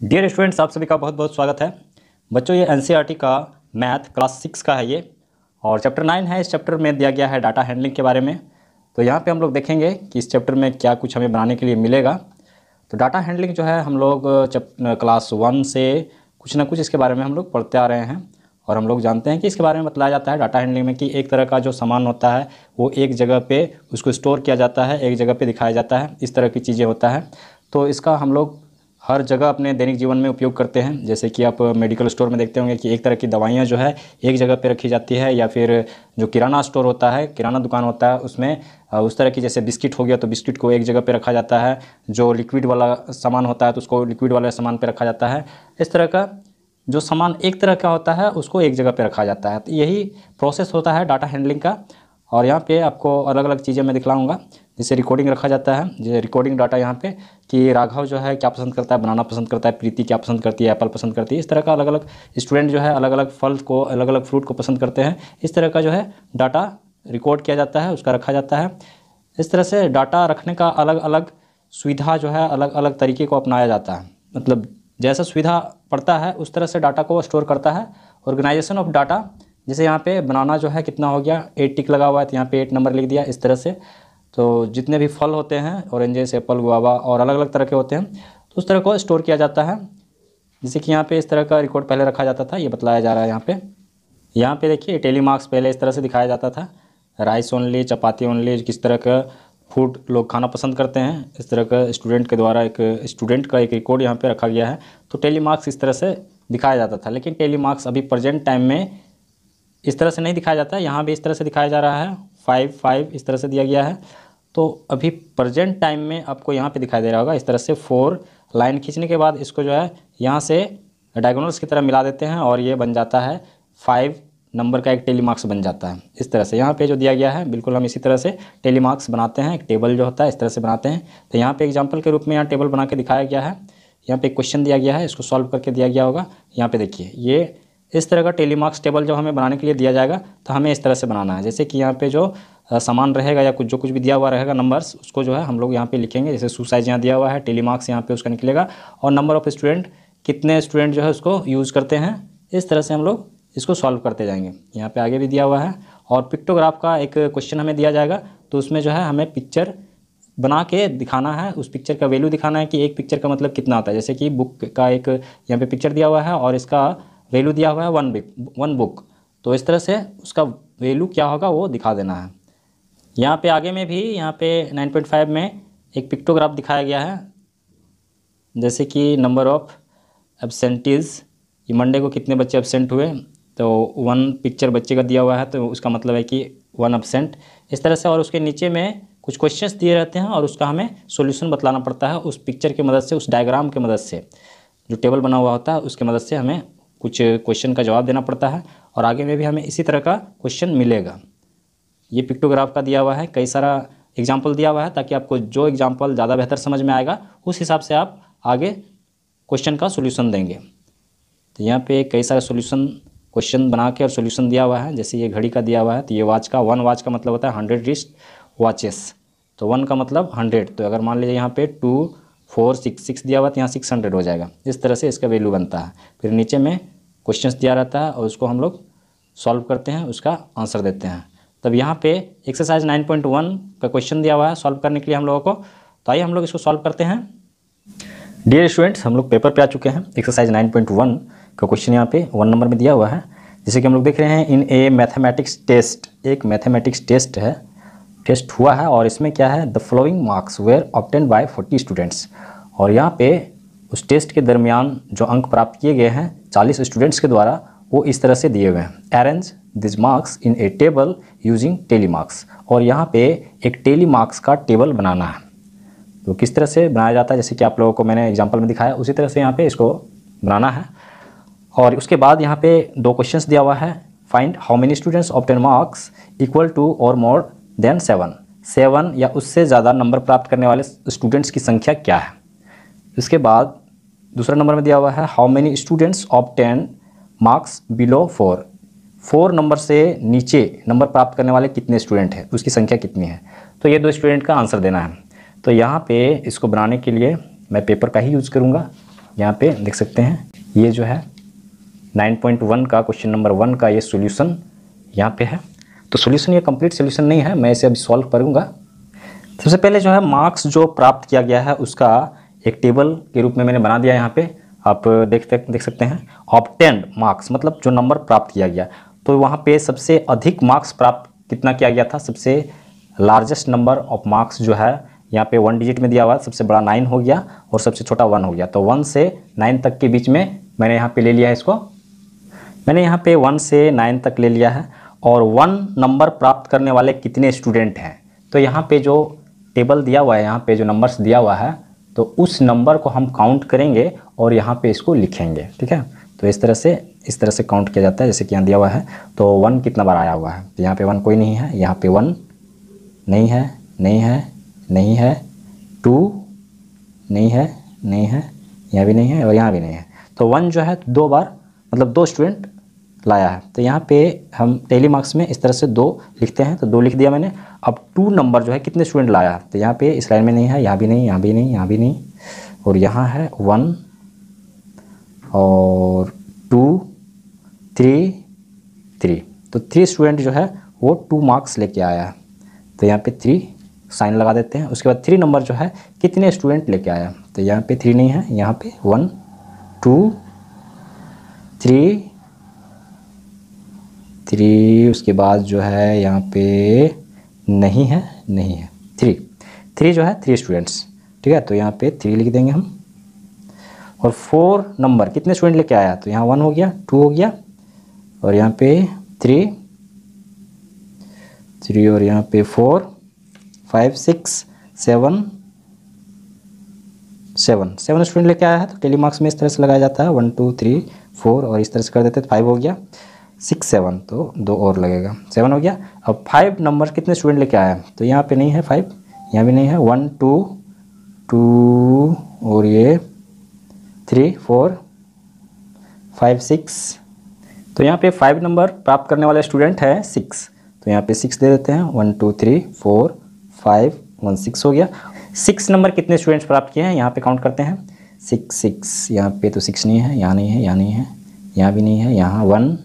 Dear students, आप सभी का बहुत बहुत स्वागत है। बच्चों, ये एनसीईआरटी का मैथ क्लास 6 का है ये, और चैप्टर 9 है। इस चैप्टर में दिया गया है डाटा हैंडलिंग के बारे में। तो यहाँ पे हम लोग देखेंगे कि इस चैप्टर में क्या कुछ हमें बनाने के लिए मिलेगा। तो डाटा हैंडलिंग जो है हम लोग क्लास 1 से कुछ ना कुछ इसके बारे में हम लोग पढ़ते आ रहे हैं, और हम लोग जानते हैं कि इसके बारे में बताया जाता है डाटा हैंडलिंग में कि एक तरह का जो सामान होता है वो एक जगह पे उसको स्टोर किया जाता है, एक जगह पे दिखाया जाता है, इस तरह की चीज़ें होता है। तो इसका हम लोग हर जगह अपने दैनिक जीवन में उपयोग करते हैं। जैसे कि आप मेडिकल स्टोर में देखते होंगे कि एक तरह की दवाइयाँ जो है एक जगह पे रखी जाती है, या फिर जो किराना स्टोर होता है, किराना दुकान होता है, उसमें उस तरह की जैसे बिस्किट हो गया तो बिस्किट को एक जगह पे रखा जाता है। जो लिक्विड वाला सामान होता है तो उसको लिक्विड वाले सामान पे रखा जाता है। इस तरह का जो सामान एक तरह का होता है उसको एक जगह पे रखा जाता है। तो यही प्रोसेस होता है डाटा हैंडलिंग का। और यहाँ पे आपको अलग अलग चीज़ें मैं दिखलाऊंगा। जैसे रिकॉर्डिंग रखा जाता है, जैसे रिकॉर्डिंग डाटा यहाँ पे कि राघव जो है क्या पसंद करता है, बनाना पसंद करता है, प्रीति क्या पसंद करती है, एप्पल पसंद करती है। इस तरह का अलग अलग स्टूडेंट जो है अलग अलग फल को, अलग अलग फ्रूट को पसंद करते हैं। इस तरह का जो है डाटा रिकॉर्ड किया जाता है, उसका रखा जाता है। इस तरह से डाटा रखने का अलग अलग सुविधा जो है अलग अलग तरीके को अपनाया जाता है। मतलब जैसा सुविधा पड़ता है उस तरह से डाटा को स्टोर करता है। ऑर्गेनाइजेशन ऑफ डाटा, जैसे यहाँ पे बनाना जो है कितना हो गया, 8 टिक लगा हुआ है तो यहाँ पे 8 नंबर लिख दिया। इस तरह से तो जितने भी फल होते हैं, ऑरेंजेस, एप्पल, गुआवा और अलग अलग तरह के होते हैं, तो उस तरह को स्टोर किया जाता है। जैसे कि यहाँ पे इस तरह का रिकॉर्ड पहले रखा जाता था, ये बतलाया जा रहा है यहाँ पे देखिए टेली मार्क्स पहले इस तरह से दिखाया जाता था। राइस ओनली, चपाती ओनली, किस तरह का फूड लोग खाना पसंद करते हैं, इस तरह का स्टूडेंट के द्वारा एक स्टूडेंट का एक रिकॉर्ड यहाँ पे रखा गया है। तो टेली मार्क्स इस तरह से दिखाया जाता था। लेकिन टेली मार्क्स अभी प्रेजेंट टाइम में इस तरह से नहीं दिखाया जाता है। यहाँ भी इस तरह से दिखाया जा रहा है, 5 इस तरह से दिया गया है। तो अभी प्रेजेंट टाइम में आपको यहाँ पे दिखाई दे रहा होगा इस तरह से 4 लाइन खींचने के बाद इसको जो है यहाँ से डायगोनल्स की तरह मिला देते हैं, और ये बन जाता है 5 नंबर का एक टेली मार्क्स बन जाता है। इस तरह से यहाँ पे जो दिया गया है बिल्कुल हम इसी तरह से टेली मार्क्स बनाते हैं। एक टेबल जो होता है इस तरह से बनाते हैं। तो यहाँ पे एग्जाम्पल के रूप में यहाँ टेबल बना के दिखाया गया है। यहाँ पे एक क्वेश्चन दिया गया है, इसको सॉल्व करके दिया गया होगा। यहाँ पे देखिए ये इस तरह का टेली मार्क्स टेबल जब हमें बनाने के लिए दिया जाएगा तो हमें इस तरह से बनाना है। जैसे कि यहाँ पे जो सामान रहेगा या कुछ भी दिया हुआ रहेगा नंबर्स, उसको जो है हम लोग यहाँ पे लिखेंगे। जैसे शू साइज यहाँ दिया हुआ है, टेली मार्क्स यहाँ पे उसका निकलेगा, और नंबर ऑफ स्टूडेंट, कितने स्टूडेंट जो है उसको यूज़ करते हैं। इस तरह से हम लोग इसको सॉल्व करते जाएंगे। यहाँ पे आगे भी दिया हुआ है। और पिक्टोग्राफ का एक क्वेश्चन हमें दिया जाएगा, तो उसमें जो है हमें पिक्चर बना के दिखाना है, उस पिक्चर का वैल्यू दिखाना है कि एक पिक्चर का मतलब कितना होता है। जैसे कि बुक का एक यहाँ पे पिक्चर दिया हुआ है और इसका वैल्यू दिया हुआ है 1 बुक, तो इस तरह से उसका वैल्यू क्या होगा वो दिखा देना है। यहाँ पे आगे में भी यहाँ पे 9.5 में एक पिक्टोग्राफ दिखाया गया है। जैसे कि नंबर ऑफ एब्सेंटीज़, ये मंडे को कितने बच्चे एब्सेंट हुए, तो 1 पिक्चर बच्चे का दिया हुआ है तो उसका मतलब है कि 1 एब्सेंट। इस तरह से, और उसके नीचे में कुछ क्वेश्चंस दिए रहते हैं और उसका हमें सॉल्यूशन बतलाना पड़ता है। उस पिक्चर की मदद से, उस डायग्राम की मदद से, जो टेबल बना हुआ होता है उसकी मदद से हमें कुछ क्वेश्चन का जवाब देना पड़ता है। और आगे में भी हमें इसी तरह का क्वेश्चन मिलेगा। ये पिक्टोग्राफ का दिया हुआ है, कई सारा एग्जाम्पल दिया हुआ है, ताकि आपको जो एग्जाम्पल ज़्यादा बेहतर समझ में आएगा उस हिसाब से आप आगे क्वेश्चन का सोल्यूशन देंगे। तो यहाँ पे कई सारे सोल्यूशन क्वेश्चन बना के और सोल्यूशन दिया हुआ है। जैसे ये घड़ी का दिया हुआ है, तो ये वॉच का 1 वॉच का मतलब होता है 100 रिस्ट वॉचेस, तो 1 का मतलब 100। तो अगर मान लीजिए यहाँ पे 2 4 6 दिया हुआ तो यहाँ 600 हो जाएगा। इस तरह से इसका वैल्यू बनता है। फिर नीचे में क्वेश्चंस दिया रहता है और उसको हम लोग सॉल्व करते हैं, उसका आंसर देते हैं। तब यहाँ पे एक्सरसाइज 9.1 का क्वेश्चन दिया हुआ है सॉल्व करने के लिए हम लोगों को। तो आइए हम लोग इसको सॉल्व करते हैं। डियर स्टूडेंट्स, हम लोग पेपर पे आ चुके हैं। एक्सरसाइज 9.1 का क्वेश्चन यहाँ पे 1 नंबर में दिया हुआ है। जैसे कि हम लोग देख रहे हैं, इन ए मैथमेटिक्स टेस्ट, एक मैथमेटिक्स टेस्ट है, टेस्ट हुआ है, और इसमें क्या है, the following marks were obtained by 40 students. और यहाँ पे उस टेस्ट के दरमियान जो अंक प्राप्त किए गए हैं 40 स्टूडेंट्स के द्वारा, वो इस तरह से दिए हुए हैं। Arrange this marks in a table using tally marks. और यहाँ पे एक टेली मार्क्स का टेबल बनाना है। तो किस तरह से बनाया जाता है, जैसे कि आप लोगों को मैंने एग्जाम्पल में दिखाया, उसी तरह से यहाँ पे इसको बनाना है। और उसके बाद यहाँ पे 2 क्वेश्चंस दिया हुआ है। Find how many students obtain marks equal to or more then 7 या उससे ज़्यादा नंबर प्राप्त करने वाले स्टूडेंट्स की संख्या क्या है। इसके बाद दूसरा नंबर में दिया हुआ है, how many students obtain marks below 4 number से नीचे नंबर प्राप्त करने वाले कितने स्टूडेंट हैं, उसकी संख्या कितनी है। तो ये 2 स्टूडेंट का आंसर देना है। तो यहाँ पे इसको बनाने के लिए मैं पेपर का ही यूज़ करूँगा। यहाँ पे देख सकते हैं ये जो है 9.1 का क्वेश्चन नंबर 1 का ये सॉल्यूशन यहाँ पे है। तो सॉल्यूशन ये कंप्लीट सॉल्यूशन नहीं है, मैं इसे अभी सॉल्व करूँगा। सबसे पहले जो है मार्क्स जो प्राप्त किया गया है उसका एक टेबल के रूप में मैंने बना दिया यहाँ पे, आप देख सकते हैं। ऑब्टेन्ड मार्क्स मतलब जो नंबर प्राप्त किया गया, तो वहाँ पे सबसे अधिक मार्क्स प्राप्त कितना किया गया था, सबसे लार्जेस्ट नंबर ऑफ मार्क्स जो है यहाँ पे 1 डिजिट में दिया हुआ है, सबसे बड़ा 9 हो गया और सबसे छोटा 1 हो गया। तो 1 से 9 तक के बीच में मैंने यहाँ पे ले लिया है इसको, मैंने यहाँ पे 1 से 9 तक ले लिया है। और 1 नंबर प्राप्त करने वाले कितने स्टूडेंट हैं, तो यहाँ पे जो टेबल दिया हुआ है, यहाँ पे जो नंबर्स दिया हुआ है, तो उस नंबर को हम काउंट करेंगे और यहाँ पे इसको लिखेंगे, ठीक है। तो इस तरह से काउंट किया जाता है, जैसे कि यहाँ दिया हुआ है। तो 1 कितना बार आया हुआ है, तो यहाँ पे 1 कोई नहीं है, यहाँ पे 1 नहीं है, नहीं है, नहीं है, 2 नहीं है, नहीं है, यहाँ भी नहीं है और यहाँ भी नहीं है। तो 1 जो है 2 बार, मतलब 2 स्टूडेंट लाया है। तो यहाँ पे हम डेली मार्क्स में इस तरह से 2 लिखते हैं, तो 2 लिख दिया मैंने। अब 2 नंबर जो है कितने स्टूडेंट लाया है, तो यहाँ पे इस लाइन में नहीं है, यहाँ भी नहीं, यहाँ भी नहीं, यहाँ भी नहीं, और यहाँ है 1 और 2 3 3। तो 3 स्टूडेंट जो है वो 2 मार्क्स लेके आया है। तो यहाँ पे 3 साइन लगा देते हैं। उसके बाद 3 नंबर जो है कितने स्टूडेंट लेके आया, तो यहाँ पे 3 नहीं है, यहाँ पे 1 2 3 3। उसके बाद जो है यहाँ पे नहीं है, नहीं है, 3 जो है 3 स्टूडेंट्स, ठीक है। तो यहाँ पे 3 लिख देंगे हम। और 4 नंबर कितने स्टूडेंट लेके आया, तो यहाँ 1 हो गया, 2 हो गया और यहाँ पे 3 और यहाँ पे 4 5 6 7 स्टूडेंट लेके आया है। तो टेली मार्क्स में इस तरह से लगाया जाता है, 1 2 3 4 और इस तरह से कर देते हैं। 5 हो गया, 6 7, तो 2 और लगेगा, 7 हो गया। अब 5 नंबर कितने स्टूडेंट लेके आया है, तो यहाँ पे नहीं है 5, यहाँ भी नहीं है, 1 2 2 और ये 3 4 5 6। तो यहाँ पे 5 नंबर प्राप्त करने वाले स्टूडेंट है 6, तो यहाँ पे 6 दे देते हैं, 1 2 3 4 5 1 6 हो गया। 6 नंबर कितने स्टूडेंट्स प्राप्त किए हैं, यहाँ पे काउंट करते हैं। 6 यहाँ पे तो 6 नहीं है, यहाँ नहीं है, यहाँ नहीं है, यहाँ भी नहीं है, यहाँ 1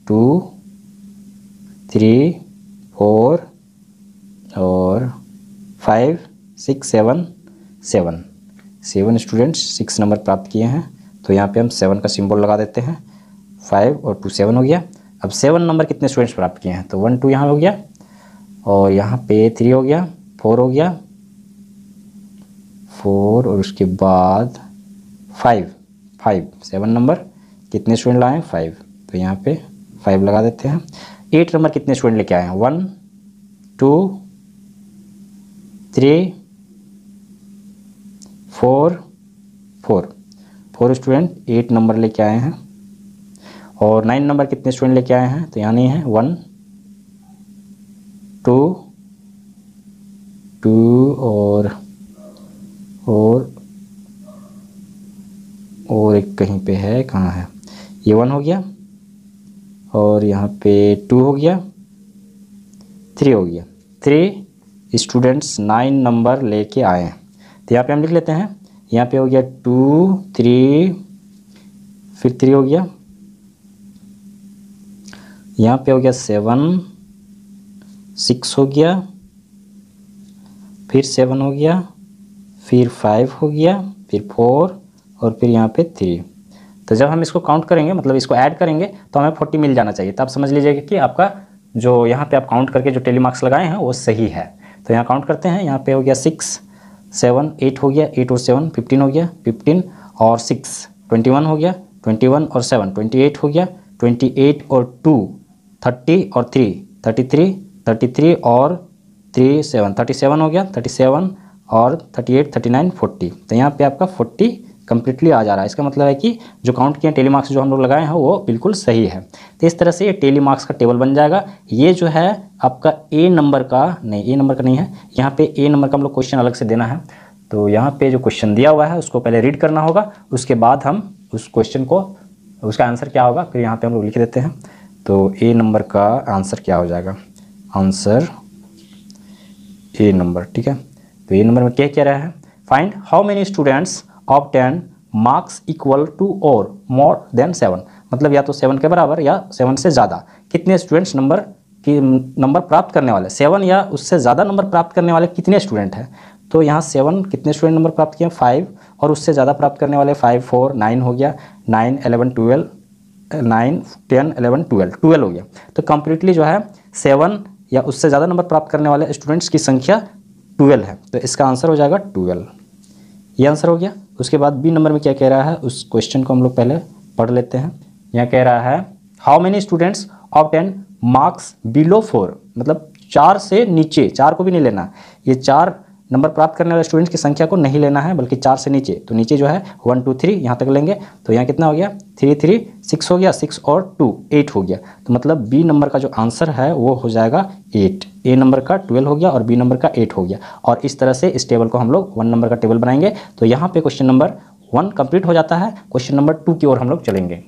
2 3 4 और 5 6 7 स्टूडेंट्स 6 नंबर प्राप्त किए हैं। तो यहाँ पे हम 7 का सिंबल लगा देते हैं, 5 और 2 7 हो गया। अब 7 नंबर कितने स्टूडेंट्स प्राप्त किए हैं, तो 1 2 यहाँ हो गया और यहाँ पे 3 हो गया, 4 हो गया, 4 और उसके बाद 5 7 नंबर कितने स्टूडेंट लाए हैं, 5, तो यहाँ पे 5 लगा देते हैं। 8 नंबर कितने स्टूडेंट लेके आए हैं, 1 2 3 4 स्टूडेंट 8 नंबर लेके आए हैं। और 9 नंबर कितने स्टूडेंट लेके आए हैं, तो यहाँ नहीं है, 1 2 और एक कहीं पे है, कहाँ है, ये 1 हो गया और यहाँ पे 2 हो गया, 3 हो गया। 3 स्टूडेंट्स 9 नंबर लेके आए हैं। तो यहाँ पे हम लिख लेते हैं, यहाँ पे हो गया 2 3 फिर 3 हो गया, यहाँ पे हो गया 7 6 हो गया, फिर 7 हो गया, फिर 5 हो गया, फिर 4 और फिर यहाँ पे 3। तो जब हम इसको काउंट करेंगे, मतलब इसको ऐड करेंगे, तो हमें 40 मिल जाना चाहिए। तो आप समझ लीजिएगा कि आपका जो यहाँ पे आप काउंट करके जो टेली मार्क्स लगाए हैं वो सही है। तो यहाँ काउंट करते हैं, यहाँ पे हो गया 6 7 8 हो गया, 8 और 7 15 हो गया, 15 और 6 21 हो गया, 21 और 7 28 हो गया, 28 और 2 30 और 3 33 और 3 7 37 हो गया, 37 और 38 39 40। तो यहाँ पे आपका 40 कम्प्लीटली आ जा रहा है। इसका मतलब है कि जो काउंट किए टेली मार्क्स जो हम लोग लगाए हैं वो बिल्कुल सही है। तो इस तरह से ये टेली मार्क्स का टेबल बन जाएगा। ये जो है आपका ए नंबर का नहीं है, यहाँ पे ए नंबर का हम लोग क्वेश्चन अलग से देना है। तो यहाँ पे जो क्वेश्चन दिया हुआ है उसको पहले रीड करना होगा, उसके बाद हम उस क्वेश्चन को, उसका आंसर क्या होगा फिर यहाँ पे हम लोग लिख देते हैं। तो ए नंबर का आंसर क्या हो जाएगा, आंसर ए नंबर, ठीक है। तो ए नंबर में क्या कह रहा है, find how many students obtain marks equal to or more then 7, मतलब या तो 7 के बराबर या 7 से ज़्यादा कितने स्टूडेंट्स नंबर प्राप्त करने वाले, 7 या उससे ज़्यादा नंबर प्राप्त करने वाले कितने स्टूडेंट हैं। तो यहाँ 7 कितने स्टूडेंट नंबर प्राप्त किए, 5, और उससे ज़्यादा प्राप्त करने वाले 5, 4, 9 हो गया, 9, 11, 12, 9, 10, 11, 12 हो गया। तो कंप्लीटली जो है 7 या उससे ज़्यादा नंबर प्राप्त करने वाले स्टूडेंट्स की संख्या 12 है। तो इसका आंसर हो जाएगा 12, ये आंसर हो गया। उसके बाद बी नंबर में क्या कह रहा है, उस क्वेश्चन को हम लोग पहले पढ़ लेते हैं। यहाँ कह रहा है how many students obtain marks below 4, मतलब 4 से नीचे, 4 को भी नहीं लेना, ये 4 नंबर प्राप्त करने वाले स्टूडेंट्स की संख्या को नहीं लेना है बल्कि 4 से नीचे। तो नीचे जो है 1, 2, 3 यहाँ तक लेंगे। तो यहाँ कितना हो गया, 3, 3, 6 हो गया, 6 और 2, 8 हो गया। तो मतलब बी नंबर का जो आंसर है वो हो जाएगा 8। ए नंबर का 12 हो गया और बी नंबर का 8 हो गया। और इस तरह से इस टेबल को हम लोग 1 नंबर का टेबल बनाएंगे। तो यहाँ पे क्वेश्चन नंबर 1 कंप्लीट हो जाता है। क्वेश्चन नंबर 2 की ओर हम लोग चलेंगे।